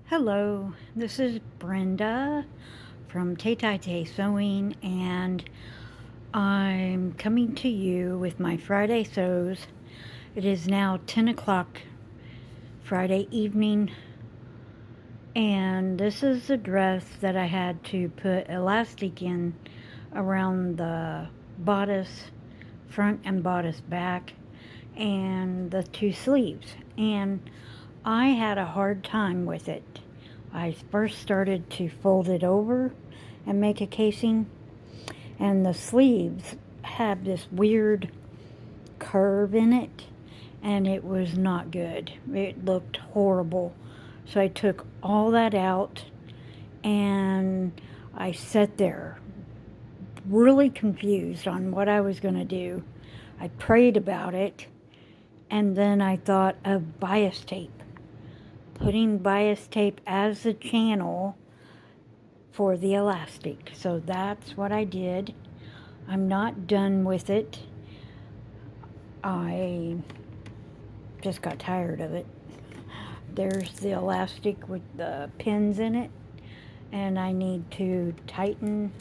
Hello, this is Brenda from Tay Tai Tay Sewing, and I'm coming to you with my Friday sews. It is now 10 o'clock Friday evening, and this is the dress that I had to put elastic in around the bodice front and bodice back and the two sleeves. And I had a hard time with it. I first started to fold it over and make a casing, and the sleeves had this weird curve in it, and it was not good. It looked horrible. So I took all that out and I sat there really confused on what I was going to do. I prayed about it, and then I thought of bias tape. Putting bias tape as the channel for the elastic. So that's what I did. I'm not done with it. I just got tired of it. There's the elastic with the pins in it, and I need to tighten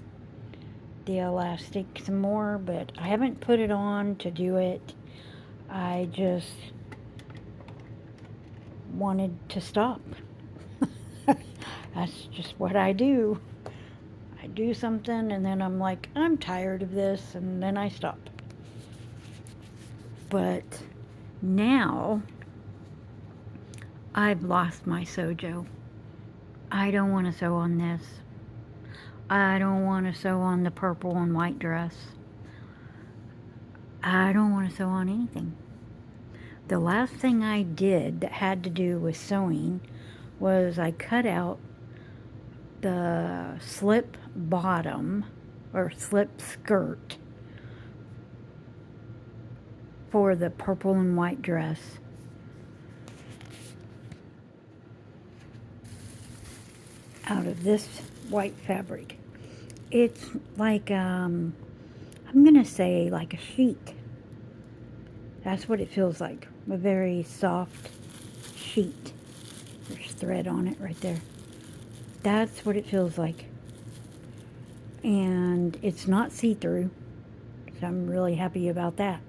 the elastic some more, but I haven't put it on to do it. I just wanted to stop. That's just what I do. I do something and then I'm like, I'm tired of this, and then I stop. But now I've lost my sewjo. I don't want to sew on this. I don't want to sew on the purple and white dress. I don't want to sew on anything. The last thing I did that had to do with sewing was I cut out the slip bottom or slip skirt for the purple and white dress. Out of this white fabric. It's like, I'm gonna say like a sheet. That's what it feels like. A very soft sheet. There's thread on it right there. That's what it feels like. And it's not see-through, so I'm really happy about that.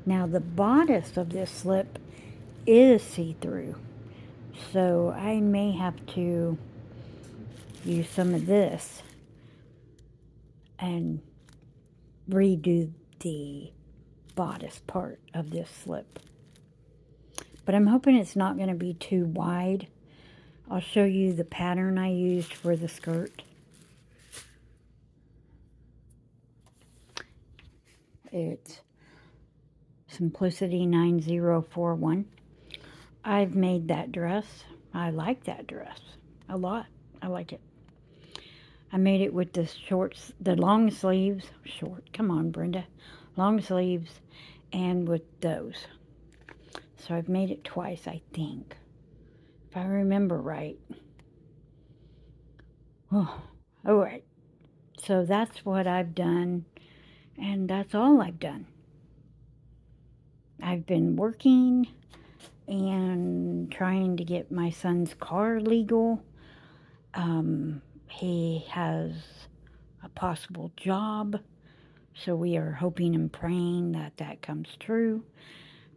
Now the bodice of this slip is see-through, so I may have to use some of this and redo the bodice part of this slip. But I'm hoping it's not going to be too wide. I'll show you the pattern I used for the skirt. It's Simplicity 9041. I've made that dress. I like that dress a lot. I like it. I made it with the long sleeves, come on Brenda, long sleeves, and with those. So I've made it twice, I think, if I remember right. Oh, all right. So that's what I've done, and that's all I've done. I've been working and trying to get my son's car legal. He has a possible job, so we are hoping and praying that that comes true,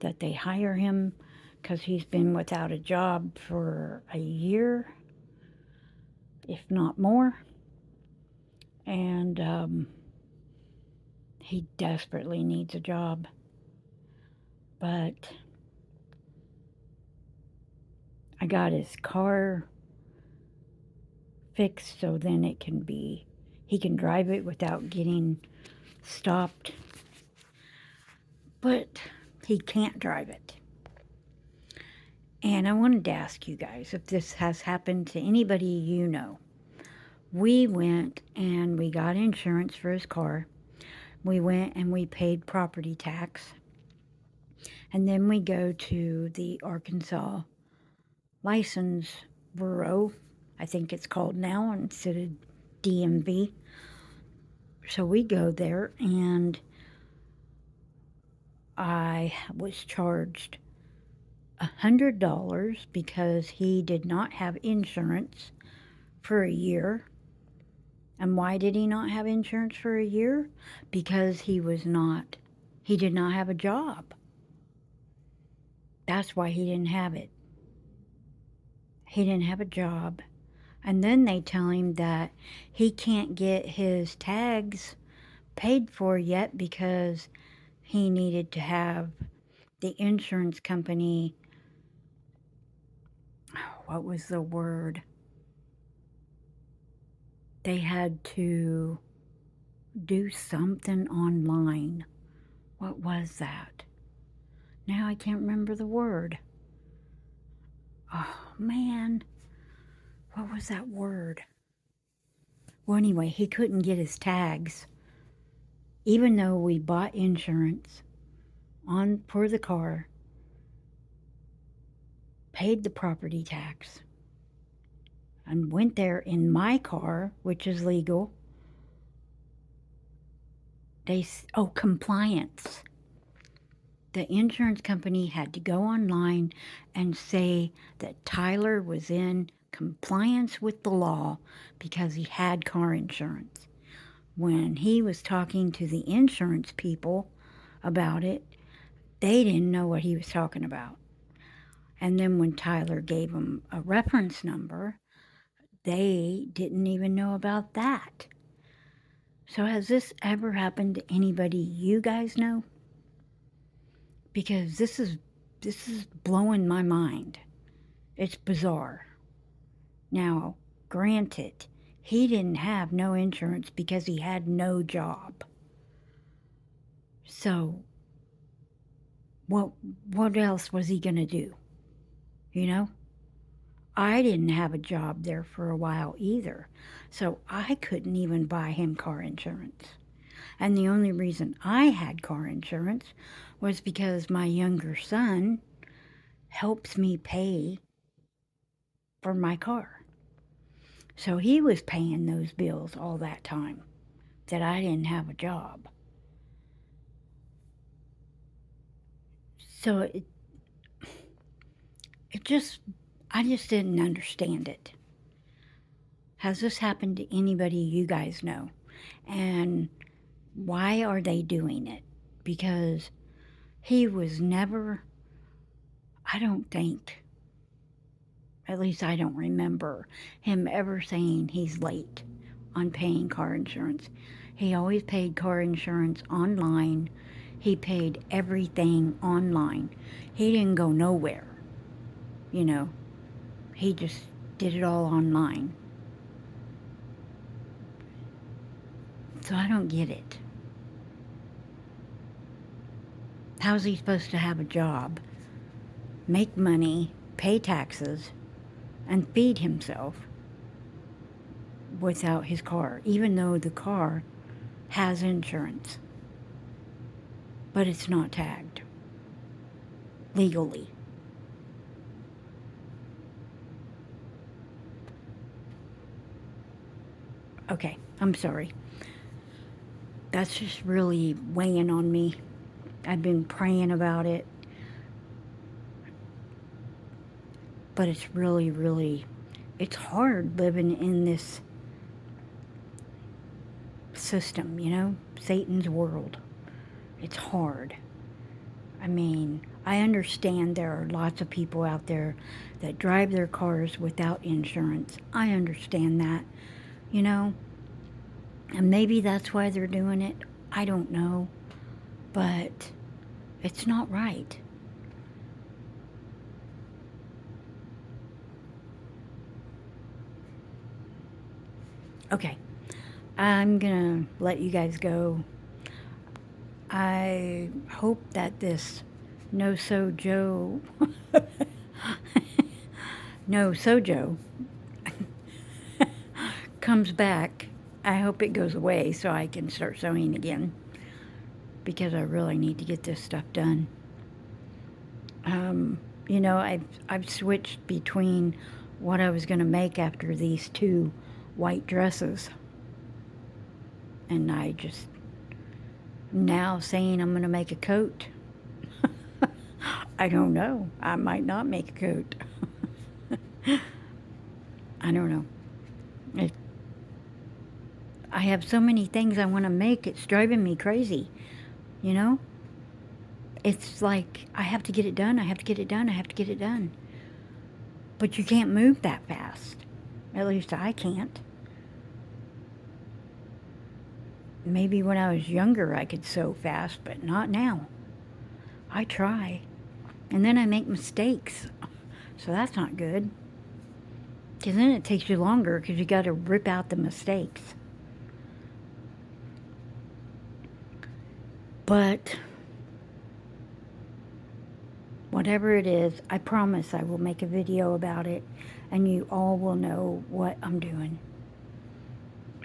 that they hire him, because he's been without a job for a year, if not more. And he desperately needs a job. But I got his car fixed so then he can drive it without getting stopped. But he can't drive it. And I wanted to ask you guys if this has happened to anybody you know. We went and we got insurance for his car. We went and we paid property tax. And then we go to the Arkansas License Bureau, I think it's called now, instead of DMV. So we go there, and I was charged $100 because he did not have insurance for a year. And why did he not have insurance for a year? Because he did not have a job. That's why he didn't have it. He didn't have a job. And then they tell him that he can't get his tags paid for yet because he needed to have the insurance company, what was the word? They had to do something online. What was that? Now I can't remember the word. Oh, man. What was that word? Well, anyway, he couldn't get his tags, even though we bought insurance for the car, paid the property tax, and went there in my car, which is legal. Compliance. The insurance company had to go online and say that Tyler was in compliance with the law because he had car insurance. When he was talking to the insurance people about it, they didn't know what he was talking about. And then when Tyler gave them a reference number, they didn't even know about that. So has this ever happened to anybody you guys know? Because this is blowing my mind. It's bizarre. Now, granted, he didn't have no insurance because he had no job. So, what else was he going to do? You know? I didn't have a job there for a while either. So, I couldn't even buy him car insurance. And the only reason I had car insurance was because my younger son helps me pay for my car. So he was paying those bills all that time that I didn't have a job. So I just didn't understand it. Has this happened to anybody you guys know? And why are they doing it? Because he was never, I don't think, at least I don't remember him ever saying he's late on paying car insurance. He always paid car insurance online. He paid everything online. He didn't go nowhere, you know. He just did it all online. So I don't get it. How's he supposed to have a job, make money, pay taxes, and feed himself without his car, even though the car has insurance, but it's not tagged legally? Okay, I'm sorry. That's just really weighing on me. I've been praying about it, but it's really, really, it's hard living in this system, you know, Satan's world. It's hard. I mean, I understand there are lots of people out there that drive their cars without insurance. I understand that, you know, and maybe that's why they're doing it. I don't know, but it's not right. Okay, I'm gonna let you guys go. I hope that this no sewjo no sewjo comes back. I hope it goes away so I can start sewing again, because I really need to get this stuff done. You know, I've switched between what I was going to make after these two white dresses, and I just now saying I'm going to make a coat. I don't know. I might not make a coat. I don't know. It, I have so many things I want to make, it's driving me crazy, you know? It's like, I have to get it done, I have to get it done, I have to get it done. But you can't move that fast. At least I can't. Maybe when I was younger I could sew fast, but not now. I try. And then I make mistakes. So that's not good. Because then it takes you longer because you got to rip out the mistakes. But whatever it is, I promise I will make a video about it and you all will know what I'm doing.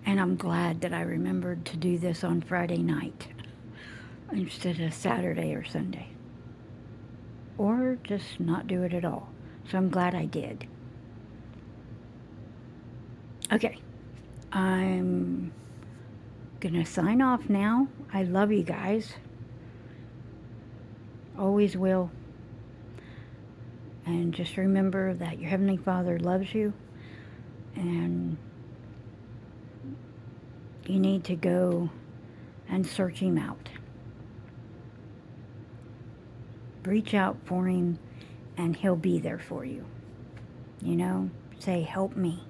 And I'm glad that I remembered to do this on Friday night instead of Saturday or Sunday. Or just not do it at all. So I'm glad I did. Okay, I'm gonna sign off now. I love you guys. Always will. And just remember that your Heavenly Father loves you and you need to go and search Him out. Reach out for Him and He'll be there for you. You know, say, help me.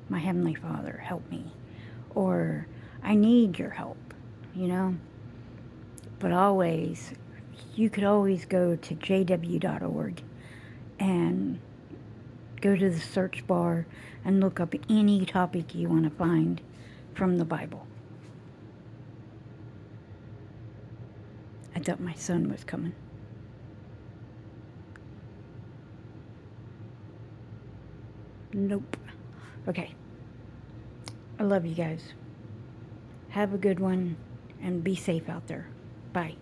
My Heavenly Father, help me. Or, I need your help, you know. But always, you could always go to jw.org and go to the search bar and look up any topic you want to find from the Bible. I thought my son was coming. Nope. Okay. I love you guys. Have a good one and be safe out there. Bye.